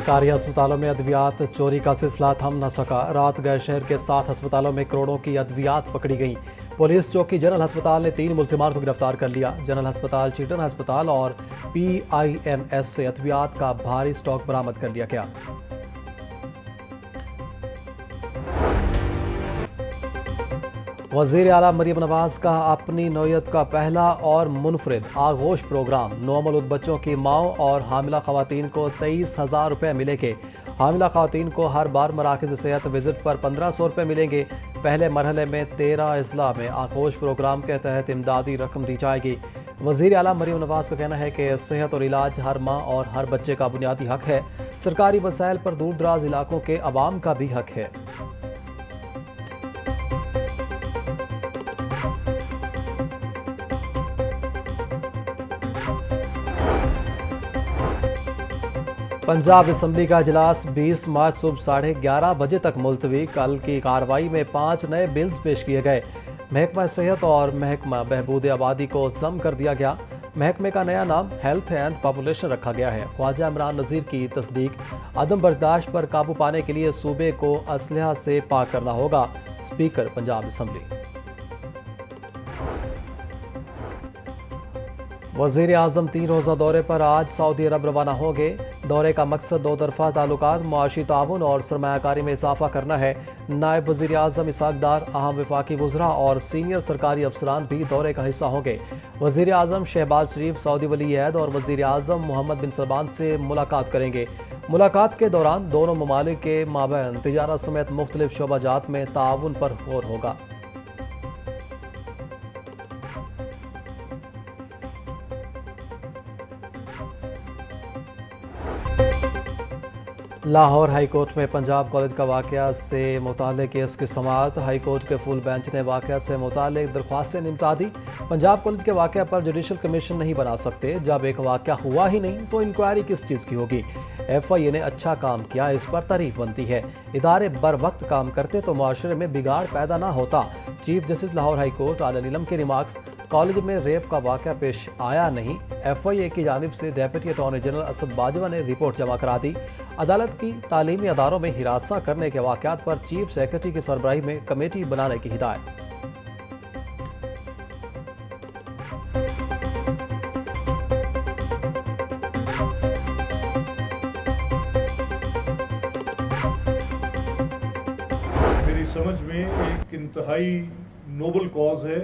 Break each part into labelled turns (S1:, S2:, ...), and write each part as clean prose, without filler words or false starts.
S1: सरकारी अस्पतालों में अद्वियात चोरी का सिलसिला थम न सका। रात गए शहर के 7 अस्पतालों में करोड़ों की अद्वियात पकड़ी गई। पुलिस चौकी जनरल अस्पताल ने 3 मुलजिमान को गिरफ्तार कर लिया। जनरल अस्पताल, चिल्ड्रन अस्पताल और PIMS से अद्वियात का भारी स्टॉक बरामद कर लिया गया। वज़ीर आला मरियम नवाज का अपनी नौयत का पहला और मुनफरिद आगोश प्रोग्राम। नौमौलूद बच्चों की माओ और हामिला खवातीन को 23,000 रुपये मिलेंगे। हामिला खवातीन को हर बार मराकज़ सेहत विजिट पर 1,500 रुपये मिलेंगे। पहले मरहले में 13 अजला में आगोश प्रोग्राम के तहत इमदादी रकम दी जाएगी। वज़ीर आला मरियम नवाज का कहना है कि सेहत और इलाज हर माँ और हर बच्चे का बुनियादी हक है। सरकारी वसाइल पर दूर दराज इलाकों के अवाम का भी हक है। पंजाब असम्बली का इजलास 20 मार्च सुबह 11:30 बजे तक मुलतवी। कल की कार्रवाई में 5 नए बिल्स पेश किए गए। महकमा सेहत और महकमा बहबूद आबादी को जम कर दिया गया। महकमे का नया नाम हेल्थ एंड पॉपुलेशन रखा गया है। ख्वाजा इमरान नज़ीर की तस्दीक। अदम बर्दाश्त पर काबू पाने के लिए सूबे को असलहा से पाक करना होगा। Speaker Punjab assembly. वज़ीर आज़म 3 रोज़ा दौरे पर आज सऊदी अरब रवाना होंगे। दौरे का मकसद 2 तरफ़ा ताल्लुकात, मुआशी ताउन और सरमायाकारी में इजाफा करना है। नायब वज़ीर आज़म इसहाक डार, अहम वफाकी वज़रा और सीनियर सरकारी अफसरान भी दौरे का हिस्सा होंगे। वज़ीर आज़म शहबाज शरीफ, सऊदी वली अहद और वज़ीर आज़म मोहम्मद बिन सलमान से मुलाकात करेंगे। मुलाकात के दौरान दोनों ममालिक के माबैन तिजारत समेत मुख्तलिफ शोबाजात में ताउन पर गौर होगा। लाहौर हाई कोर्ट में पंजाब कॉलेज का वाक़या से मुताल्लिक़ केस की समाअत। हाई कोर्ट के फुल बेंच ने वाक़या से मुताल्लिक़ दरख्वास्तें निपटा दी। पंजाब कॉलेज के वाक़या पर जुडिशल कमीशन नहीं बना सकते। जब एक वाक़या हुआ ही नहीं तो इंक्वायरी किस चीज़ की होगी। FIA ने अच्छा काम किया, इस पर तारीफ बनती है। इदारे बर वक्त काम करते तो मुआशरे में बिगाड़ पैदा ना होता। Chief justice Lahore high court आला नीलम के रिमार्क्स। कॉलेज में रेप का वाक़या पेश आया नहीं। FIA की जानिब से deputy attorney general Asad Bajwa ने रिपोर्ट जमा करा दी। अदालत की तालीमी अदारों में हिरासत करने के वाक़यात पर चीफ सेक्रेटरी की सरबराही में कमेटी बनाने की हिदायत।
S2: मेरी समझ में एक इंतहाई नोबल कॉज है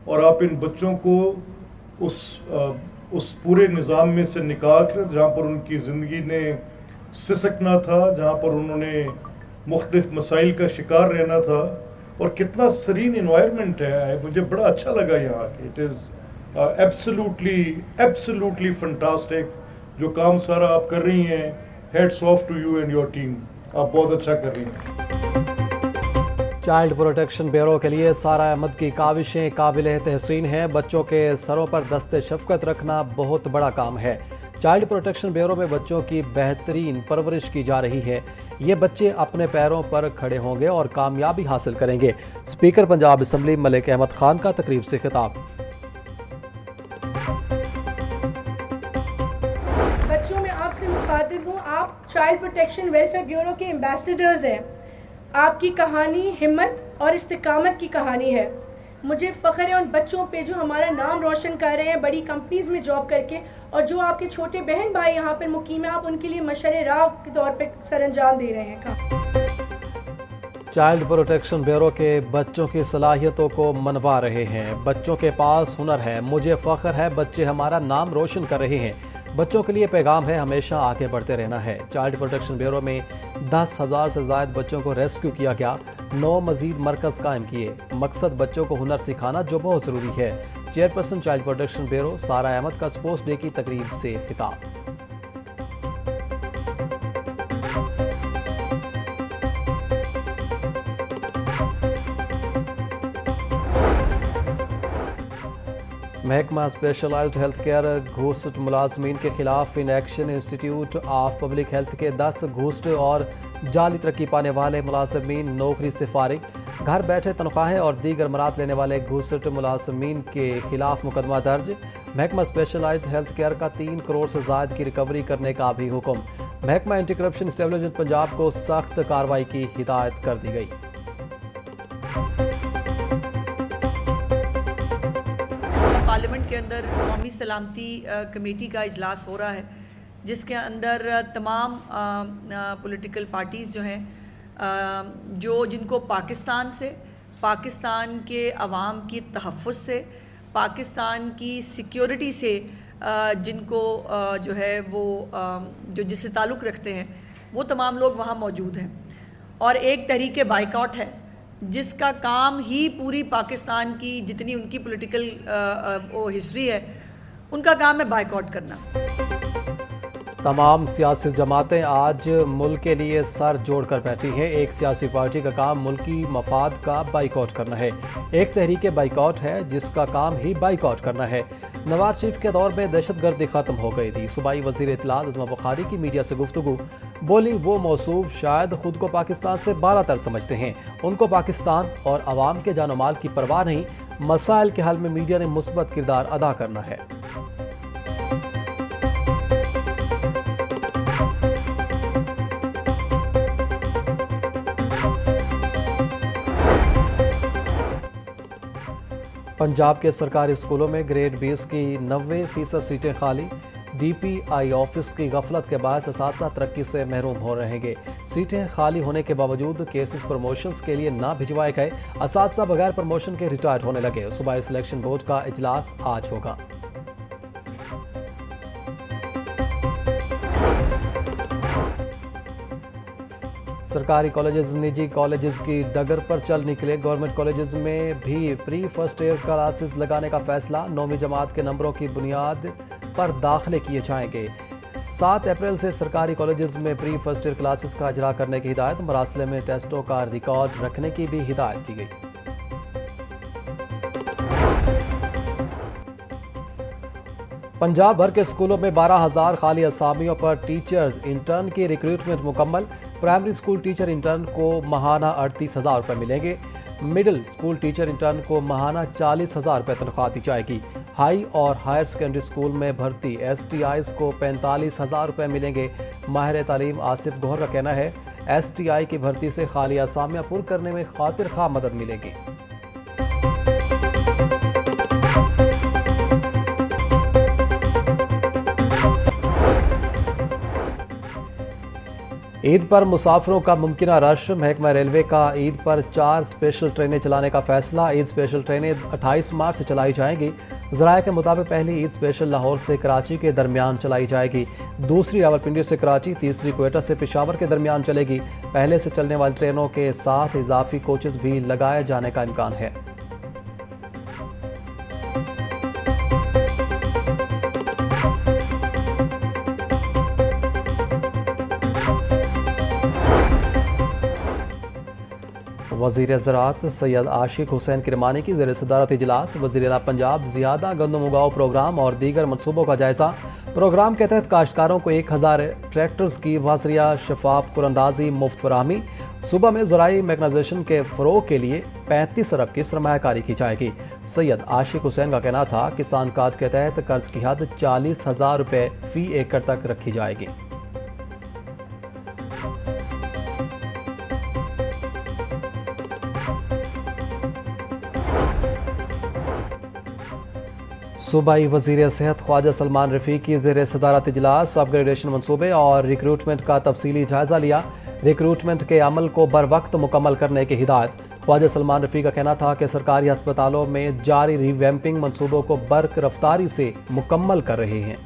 S2: और आप इन बच्चों को उस पूरे निज़ाम में से निकाल कर, जहाँ पर उनकी ज़िंदगी ने सिसकना था, जहाँ पर उन्होंने मुख्तलिफ मसाइल का शिकार रहना था, और कितना सरीन इन्वायरमेंट है। मुझे बड़ा अच्छा लगा यहाँ के। इट इज़ एब्सोल्युटली फंटास्टिक जो काम सारा आप कर रही हैं। Hats off to you and your team, आप बहुत अच्छा कर रही हैं।
S1: चाइल्ड प्रोटेक्शन ब्यूरो के लिए सारा अहमद की काविशें काबिल तहसीन हैं। बच्चों के सरों पर दस्ते शफकत रखना बहुत बड़ा काम है। चाइल्ड प्रोटेक्शन ब्यूरो में बच्चों की बेहतरीन परवरिश की जा रही है। ये बच्चे अपने पैरों पर खड़े होंगे और कामयाबी हासिल करेंगे। स्पीकर पंजाब असम्बली मलिक अहमद खान का तकरीब से खिताब।
S3: बच्चों में आपसे मुखातिब हूँ। आप चाइल्ड प्रोटेक्शन वेलफेयर ब्यूरो के एम्बेसडर्स हैं। आपकी कहानी हिम्मत और इस्तिकामत की कहानी है। मुझे फ़ख्र है उन बच्चों पे जो हमारा नाम रोशन कर रहे हैं बड़ी कंपनीज में जॉब करके, और जो आपके छोटे बहन भाई यहाँ पर मुकीम है, आप उनके लिए मशरे राह के तौर पे सरअंजाम दे रहे हैं काम।
S1: चाइल्ड प्रोटेक्शन ब्यूरो के बच्चों की सलाहियतों को मनवा रहे हैं। बच्चों के पास हुनर है, मुझे फ़ख्र है। बच्चे हमारा नाम रोशन कर रहे हैं। बच्चों के लिए पैगाम है, हमेशा आगे बढ़ते रहना है। चाइल्ड प्रोटेक्शन ब्यूरो में 10,000 से ज़ायद बच्चों को रेस्क्यू किया गया। 9 मजीद मरकज़ कायम किए। मकसद बच्चों को हुनर सिखाना जो बहुत ज़रूरी है। चेयरपर्सन चाइल्ड प्रोटेक्शन ब्यूरो सारा अहमद का स्पोर्ट्स डे की तकरीब से खिताब। महकमा स्पेशलाइज्ड हेल्थ केयर घूस्ट मुलाजमीन के खिलाफ in action. Institute of public health के 10 घूस्ट और जाली तरक्की पाने वाले मुलाजमीन नौकरी से फारिग। घर बैठे तनख्वाहें और दीगर मरात लेने वाले घूसट मुलाजमीन के खिलाफ मुकदमा दर्ज। महकमा स्पेशलाइज्ड हेल्थ केयर का 3 करोड़ से ज़ायद की रिकवरी करने का भी हुक्म। महकमा एंटी करप्शन इंटेलिजेंस पंजाब को सख्त कार्रवाई की हिदायत कर दी गई।
S4: पार्लियामेंट के अंदर कौमी सलामती कमेटी का इजलास हो रहा है, जिसके अंदर तमाम पॉलिटिकल पार्टीज़ जो हैं, जिनको पाकिस्तान से, पाकिस्तान के अवाम की तहफ़्फ़ुज़ से, पाकिस्तान की सिक्योरिटी से जिनको जो है वो जो जिससे ताल्लुक़ रखते हैं, वो तमाम लोग वहाँ मौजूद हैं। और एक तहरीक बाइकआउट है जिसका काम ही पूरी पाकिस्तान की जितनी उनकी पॉलिटिकल वो हिस्ट्री है, उनका काम है बाइकआउट करना।
S1: तमाम सियासी जमातें आज मुल्क के लिए सर जोड़कर बैठी हैं। एक सियासी पार्टी का काम मुल्की मफाद का बाइकआउट करना है, एक तहरीक बाइकआउट है जिसका काम ही बाइकआउट करना है। नवाज शरीफ के दौर में दहशतगर्दी खत्म हो गई थी। सूबाई वजीर इत्तलात अज़मा बुखारी की मीडिया से गुफ्तगू, बोली वो मौसूफ शायद खुद को पाकिस्तान से बालातर समझते हैं, उनको पाकिस्तान और अवाम के जान माल की परवाह नहीं, मसाइल के हल में मीडिया ने मुस्बत किरदार अदा करना है। पंजाब के सरकारी स्कूलों में ग्रेड 20 की 90% सीटें खाली। DPI ऑफिस की गफलत के बाद असातिज़ा तरक्की से महरूम हो रहेंगे। सीटें खाली होने के बावजूद केसेस प्रमोशंस के लिए ना भिजवाए गए। असातिज़ा बगैर प्रमोशन के रिटायर होने लगे। सूबाई सिलेक्शन बोर्ड का इजलास आज होगा। सरकारी कॉलेजेस निजी कॉलेजेस की डगर पर चल निकले। गवर्नमेंट कॉलेजेस में भी प्री फर्स्ट ईयर क्लासेस लगाने का फैसला। 9वीं जमात के नंबरों की बुनियाद पर दाखिले किए जाएंगे। 7 अप्रैल से सरकारी कॉलेजेस में प्री फर्स्ट ईयर क्लासेस का इजरा करने की हिदायत। मरासले में टेस्टों का रिकॉर्ड रखने की भी हिदायत की गई। पंजाब भर के स्कूलों में 12,000 खाली असामियों पर टीचर्स इंटर्न की रिक्रूटमेंट मुकम्मल। प्राइमरी स्कूल टीचर इंटर्न को माहाना 38,000 रुपये मिलेंगे। मिडिल स्कूल टीचर इंटर्न को माहाना 40,000 रुपये तनख्वाह दी जाएगी। हाई और हायर सेकेंडरी स्कूल में भर्ती STIs को 45,000 रुपये मिलेंगे। माहिर तालीम आसिफ गौहर का कहना है STI की भर्ती से खाली असामियाँ पुर करने में खातिर खा मदद मिलेगी। ईद पर मुसाफिरों का मुमकिन रश। महकमा रेलवे का ईद पर 4 स्पेशल ट्रेनें चलाने का फैसला। ईद स्पेशल ट्रेनें 28 मार्च से चलाई जाएंगी। ज़राए के मुताबिक पहली ईद स्पेशल लाहौर से कराची के दरमियान चलाई जाएगी, दूसरी रावलपिंडी से कराची, तीसरी क्वेटा से पेशावर के दरमियान चलेगी। पहले से चलने वाली ट्रेनों के साथ इजाफी कोचेस भी लगाए जाने का इम्कान है। वज़ीर ज़राअत सैयद आशिक हुसैन किरमानी की ज़ेर सदारत इजलास। वज़ीर पंजाब ज़्यादा गंदम उगाओ प्रोग्राम और दीगर मनसूबों का जायज़ा। प्रोग्राम के तहत काश्तकारों को 1000 ट्रैक्टर्स की वासरिया शफाफ कुरंदाजी मुफ्त फराहमी। सूबा में ज़राई मैकनाइजेशन के फ़रोग़ के लिए 35 अरब की सरमायाकारी की जाएगी। सैयद आशिक हुसैन का कहना था किसान कार्ड के तहत कर्ज की हद 40,000 रुपये फ़ी एकड़ तक रखी जाएगी। सूबाई वज़ीर सेहत ख्वाजा सलमान रफ़ीक की ज़ेर सदारत इजलास। अपग्रेडेशन मनसूबे और रिक्रूटमेंट का तफसीली जायज़ा लिया। रिक्रूटमेंट के अमल को बर वक्त मुकम्मल करने की हिदायत। ख्वाजा सलमान रफ़ीक का कहना था कि सरकारी अस्पतालों में जारी रिवैम्पिंग मनसूबों को बर्क रफ्तारी से मुकम्मल कर रहे हैं।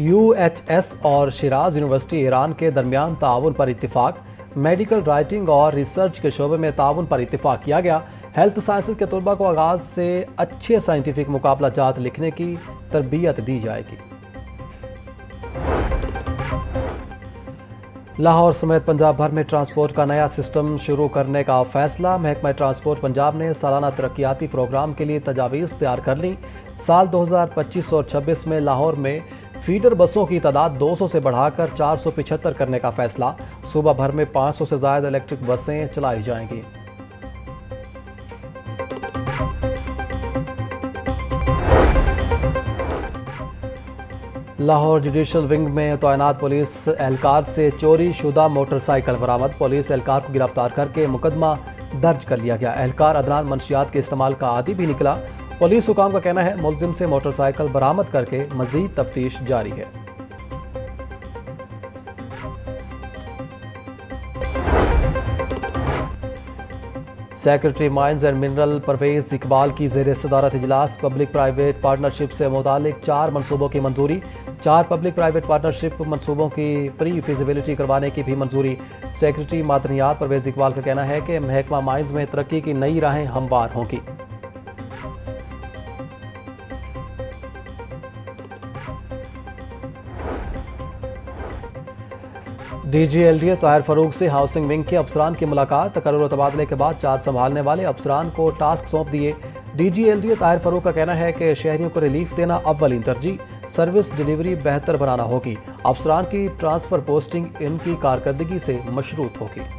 S1: UHS और शिराज यूनिवर्सिटी ईरान के दरमियान ताउन पर इत्तिफाक। मेडिकल राइटिंग और रिसर्च के शोबे में ताउन पर इत्तिफाक किया गया। हेल्थ साइंसेज के तलबा को आगाज से अच्छे साइंटिफिक मुकाबला जात लिखने की तरबियत दी जाएगी। लाहौर समेत पंजाब भर में ट्रांसपोर्ट का नया सिस्टम शुरू करने का फैसला। महकमा ट्रांसपोर्ट पंजाब ने सालाना तरक्याती प्रोग्राम के लिए तजावीज़ तैयार कर ली। साल 2025 और 26 में लाहौर में फीडर बसों की तादाद 200 से बढ़ाकर 475 करने का फैसला। सूबा भर में 500 से ज़्यादा इलेक्ट्रिक बसें चलाई जाएंगी। लाहौर जुडिशल विंग में तैनात पुलिस एहलकार से चोरी शुदा मोटरसाइकिल बरामद। पुलिस एहलकार को गिरफ्तार करके मुकदमा दर्ज कर लिया गया। एहलकार अदनान मंशियात के इस्तेमाल का आदी भी निकला। पुलिस हुकाम का कहना है मुलजिम से मोटरसाइकिल बरामद करके मजीद तफ्तीश जारी है। Secretary mines and mineral Parvez Iqbal की ज़ेर सदारत इजलास। पब्लिक प्राइवेट पार्टनरशिप से मुतालिक 4 मनसूबों की मंजूरी। 4 पब्लिक प्राइवेट पार्टनरशिप मंसूबों की प्री फिजिबिलिटी करवाने की भी मंजूरी। सेक्रेटरी मादनियात परवेज इकबाल का कहना है कि महकमा माइंस में तरक्की की नई राहें हमवार होंगी। DGLDA ताहिर फरूक से हाउसिंग विंग के अफसरान की मुलाकात। तकर्रुर तबादले के बाद चार्ज संभालने वाले अफसरान को टास्क सौंप दिए। DGLDA ताहिर फरूक का कहना है कि शहरियों को रिलीफ देना अव्वलीन तरजीह, सर्विस डिलीवरी बेहतर बनाना होगी। अफसरान की ट्रांसफर पोस्टिंग इनकी कारकर्दगी से मशरूत होगी।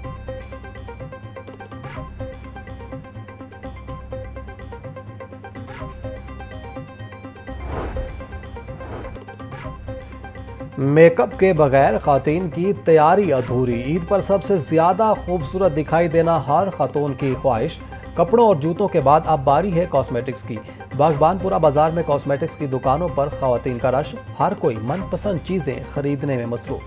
S1: मेकअप के बगैर खातून की तैयारी अधूरी। ईद पर सबसे ज्यादा खूबसूरत दिखाई देना हर खातून की ख्वाहिश। कपड़ों और जूतों के बाद अब बारी है कॉस्मेटिक्स की। बागबानपुरा बाजार में कॉस्मेटिक्स की दुकानों पर खवातीन का रश। हर कोई मनपसंद चीजें खरीदने में मसरूफ।